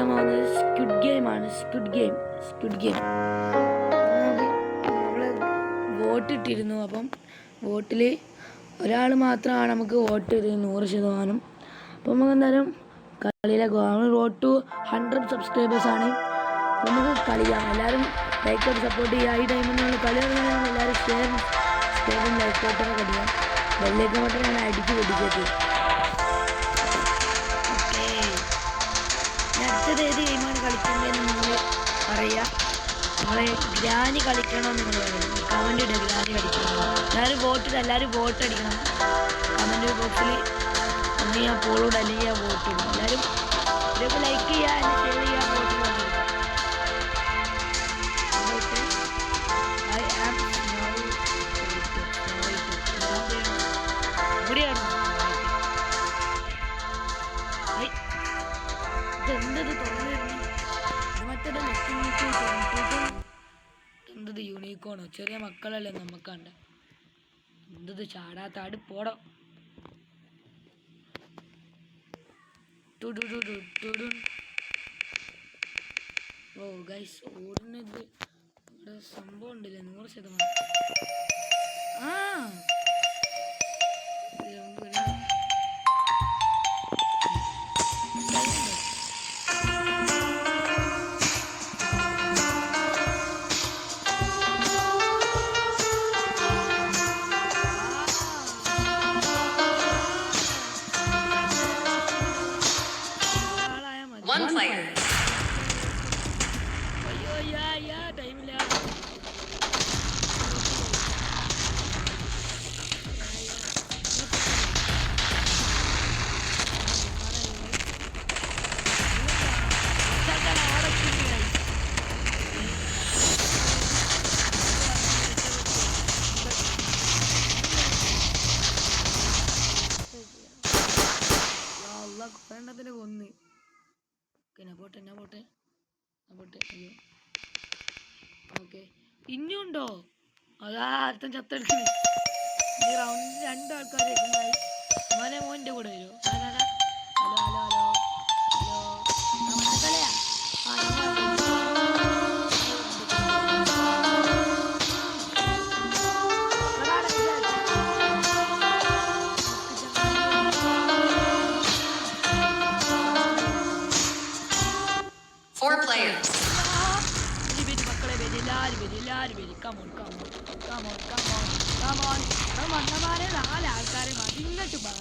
കളിക്കാൻ പോകുന്നത് സ്ക്വിഡ് ഗെയിമാണ്. സ്ക്വിഡ് ഗെയിം നമ്മൾ വോട്ട് ഇട്ടിരുന്നു. അപ്പം വോട്ടിൽ ഒരാൾ മാത്രമാണ് നമുക്ക് വോട്ട് ചെയ്തത് 100%. അപ്പം നമുക്ക് എന്തായാലും കളിയിലേക്ക് പോകാം. നമ്മൾ റോഡ് ടു 100 സബ്സ്ക്രൈബേഴ്സാണ്. അപ്പം നമുക്ക് കളിക്കാം. എല്ലാവരും ലൈക്കോട്ട് സപ്പോർട്ട് ചെയ്യുക. ഈ ടൈമിൽ നമ്മൾ കളി തുടങ്ങുകയാണെങ്കിൽ എല്ലാവരും ഷെയറും ലൈക്കോട്ടൊക്കെ കളിക്കാം. ബെല്ലേക്ക് മാത്രം ഞാൻ അടിച്ച് പൊടിച്ചേക്ക്. അടുത്തത് ഏത് ഗെയിമാണ് കളിക്കേണ്ടതെന്ന് നിങ്ങൾ പറയുക. നമ്മൾ ഗ്രാനി കളിക്കണമെന്ന് നിങ്ങൾ പറയും. കമൻ്റ് ഇടുക ഗ്രാനി കളിക്കണം. എല്ലാവരും വോട്ട് അടിക്കണം. കമൻറ്റ് ബോക്സിൽ ഒന്ന് ഞാൻ ഫോളോഡ് അല്ലെങ്കിൽ ഞാൻ വോട്ട് ചെയ്യും. എല്ലാവരും ഇതൊക്കെ ലൈക്ക് ചെയ്യുക, എന്നെ ഷെയർ ചെയ്യുക, വോട്ട് പങ്കെടുക്കുക. ഇവിടെയാണ് ഇതെന്തത് തുറന്നിരുന്നു. ഇത് മറ്റേത് എന്തത് യൂണിക്കോണോ? ചെറിയ മക്കളല്ലേ നമുക്കണ്ട. എന്തത് ചാടാത്താട് പോടോ. ഓ ഗൈസ്, ഓടുന്നത് ഇവിടെ സംഭവം ഉണ്ടല്ലേ 100%. ആ One player. അയ്യോ ടൈമില്ല. കൊറേണ്ണത്തിന് കൊന്ന്. പോട്ടെ. അയ്യോ ഓക്കെ, ഇനിയുണ്ടോ? അതാ അടുത്ത ചത്തെടുക്കുന്നത്. ഈ റൗണ്ടിൽ 2 ആൾക്കാർ ഉണ്ടായി. മോൻ്റെ കൂടെ വരുമോ? ഹലോ കളിയാ. Four players. Come on. 4 ആൾക്കാരെ മതി. ഇങ്ങോട്ട് പറ.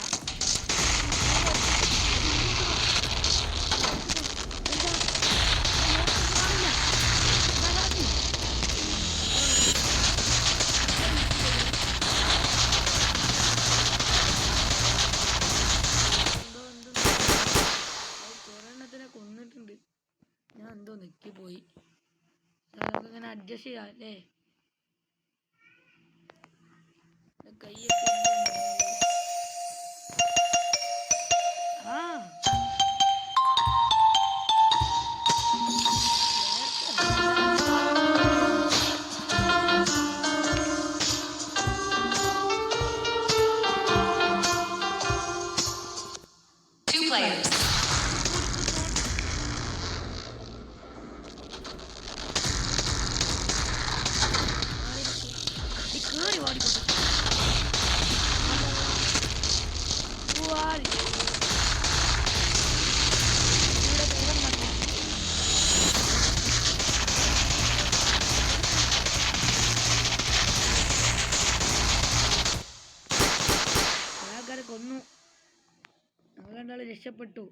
കൊറേണ്ണത്തിനെ കൊന്നിട്ടുണ്ട്. ഞാൻ എന്തോ നെക്കിപ്പോയി. നമുക്കിങ്ങനെ അഡ്ജസ്റ്റ് ചെയ്യാം അല്ലേ? കയ്യൊക്കെ Two players. കൊന്നു. നമ്മൾ രണ്ടാളും രക്ഷപ്പെട്ടു.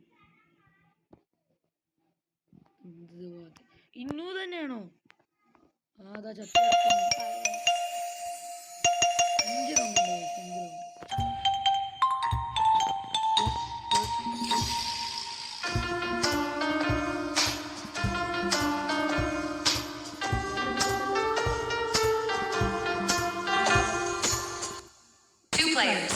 ഇന്നു തന്നെയാണോ? അതാ ചത്ത 5 റൗണ്ട്. Two players.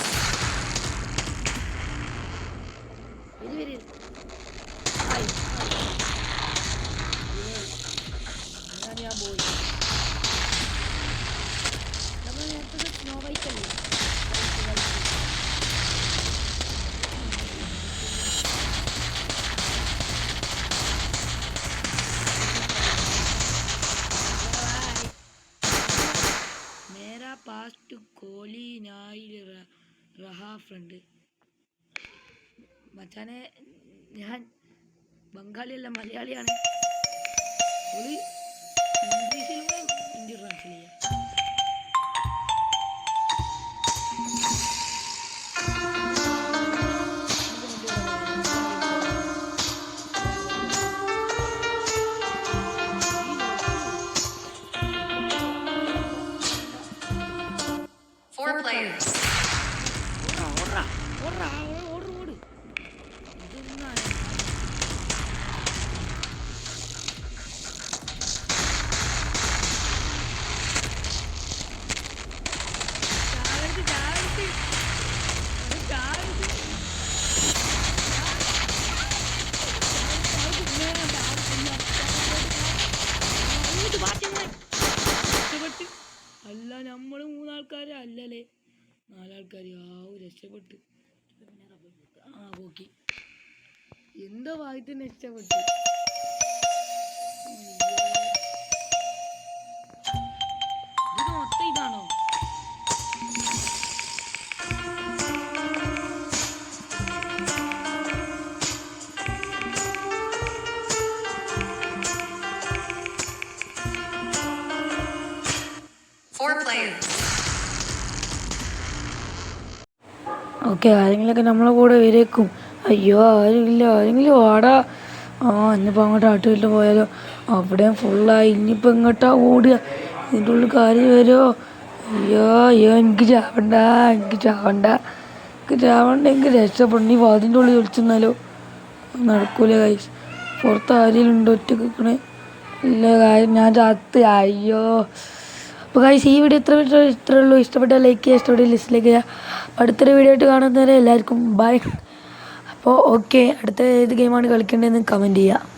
ഞാൻ പോയി. നമ്മൾ നേരത്തെ സ്നോ ബൈക്കല്ലേ? ലാസ്റ്റ് കോഹ്ലി നായിൽ റഹാഫ് ഉണ്ട്. മച്ചാനെ ഞാൻ ബംഗാളിയല്ല മലയാളിയാണ്. ഒരു ഇംഗ്ലീഷിലൂടെ ഹിന്ദി ട്രാൻസ്ലേറ്റ് ചെയ്യാം. Four players. ഓട് ഇതൊന്നും അല്ല നമ്മള് 3 ആൾക്കാര് അല്ലല്ലേ 4 ആൾക്കാര്. രക്ഷപ്പെട്ട്. ഓക്കെ എന്തോ ഭാഗ്യത്തിന് രക്ഷപ്പെട്ടു. ഇത് മൊത്തം ഇതാണോ? Four players. ഓക്കെ ആരെങ്കിലുമൊക്കെ നമ്മളെ കൂടെ വരേക്കും. അയ്യോ ആരെങ്കിലും വാടാ. ഇന്നിപ്പോൾ അങ്ങോട്ട് ആട്ടുവീട്ടിൽ പോയാലോ? അവിടെയും ഫുള്ളായി. ഇനിയിപ്പോൾ ഇങ്ങോട്ടാ ഓടുക. ഇതിൻ്റെ ഉള്ളിൽ കാര്യം വരുമോ? അയ്യോ എനിക്ക് ചാവണ്ട. എനിക്ക് രക്ഷപ്പെടണം. ഈ വാതിൻ്റെ ഉള്ളിൽ വിളിച്ചെന്നാലോ? നടക്കൂല ഗൈസ്. പുറത്ത് ആരെങ്കിലും ഉണ്ടോ? ഒറ്റ നിൽക്കണേ ഇല്ല കാര്യം ഞാൻ ചത്ത്. അയ്യോ. അപ്പോൾ ഗൈസ് ഈ വീഡിയോ ഇത്രയേ ഉള്ളൂ. ഇഷ്ടപ്പെട്ടാൽ ലൈക്ക് ചെയ്യുക, ഇഷ്ടപ്പെട്ടാൽ ഡിസ്ലൈക്ക് ചെയ്യുക. അടുത്തൊരു വീഡിയോ ആയിട്ട് കാണുന്നവരെ എല്ലാവർക്കും ബൈ. അപ്പോൾ ഓക്കെ, അടുത്ത ഏത് ഗെയിമാണ് കളിക്കേണ്ടതെന്ന് കമൻറ്റ് ചെയ്യുക.